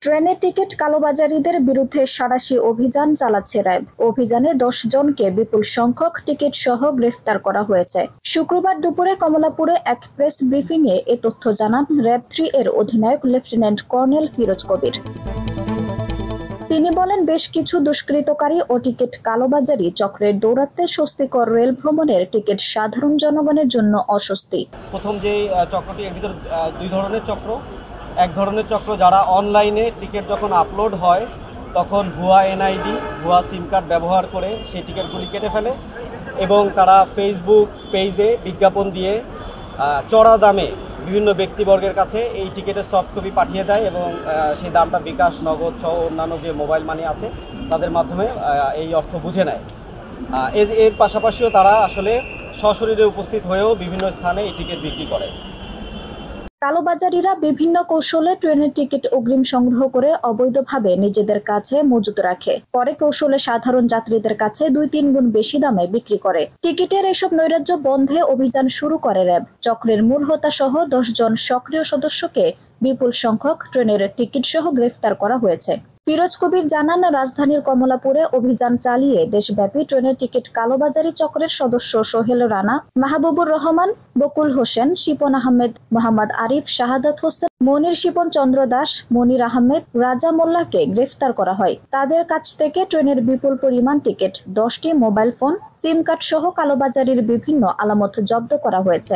ট্রেনের টিকিট কালোবাজারিদের বিরুদ্ধে সাঁড়াশি অভিযান চালাচ্ছে র্যাব। অভিযানে 10 জনকে বিপুল সংখ্যক টিকিট সহ গ্রেফতার করা হয়েছে। শুক্রবার দুপুরে কমলাপুরে এক প্রেস ব্রিফিংয়ে এ তথ্য জানান র্যাব 3 এর অধিনায়ক লেফটেন্যান্ট কর্নেল ফিরোজ কবির। তিনি বলেন, বেশ কিছু দুষ্কৃতকারী ও টিকিট কালোবাজারি চক্রের দৌরাত্ম্যে স্বস্তিকর রেল ভ্রমণের টিকিট সাধারণ জনগণের জন্য অস্বস্তি। প্রথম যে চক্রটি এর ভিতর দুই ধরনের চক্র। এক ধরনের চক্র যারা অনলাইনে টিকিট যখন আপলোড হয় তখন ভুয়া এনআইডি, ভুয়া সিম কার্ড ব্যবহার করে সেই টিকিটগুলি কেটে ফেলে এবং তারা ফেসবুক পেজে বিজ্ঞাপন দিয়ে চড়া দামে বিভিন্ন ব্যক্তিবর্গের কাছে এই টিকিটের সফট কপি পাঠিয়ে দেয় এবং সেই দামটা বিকাশ, নগদ সহ অন্যান্য যে মোবাইল মানি আছে তাদের মাধ্যমে এই অর্থ বুঝে নেয়। এর পাশাপাশিও তারা আসলে সশরীরে উপস্থিত হয়েও বিভিন্ন স্থানে এই টিকিট বিক্রি করে। কালোবাজারিরা বিভিন্ন কৌশলে ট্রেনের টিকিট অগ্রিম সংগ্রহ করে অবৈধভাবে নিজেদের কাছে মজুত রাখে, পরে কৌশলে সাধারণ যাত্রীদের কাছে 2-3 গুণ বেশি দামে বিক্রি করে। টিকিটের এসব নৈরাজ্য বন্ধে অভিযান শুরু করে র্যাব। চক্রের মূল হোতা সহ 10 জন সক্রিয় সদস্যকে বিপুল সংখ্যক ট্রেনের টিকিট সহ গ্রেফতার করা হয়েছে। ফিরোজ কবির জানান, রাজধানীর কমলাপুরে অভিযান চালিয়ে দেশব্যাপী ট্রেনের টিকিট কালোবাজারি চক্রের সদস্য সোহেল রানা, মাহবুবুর রহমান, বকুল হোসেন, শিপন আহমেদ, মোহাম্মদ আরিফ, শাহাদাত হোসেন, মনির, শিপন চন্দ্র দাস, মনির আহমেদ, রাজা মোল্লাকে গ্রেফতার করা হয়। তাদের কাছ থেকে ট্রেনের বিপুল পরিমাণ টিকিট, 10টি মোবাইল ফোন, সিম কার্ড সহ কালোবাজারির বিভিন্ন আলামত জব্দ করা হয়েছে।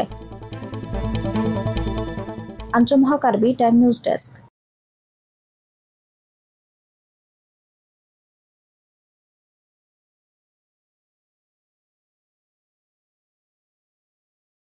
আঞ্জুম হক, আরবি টাইম নিউজ ডেস্ক।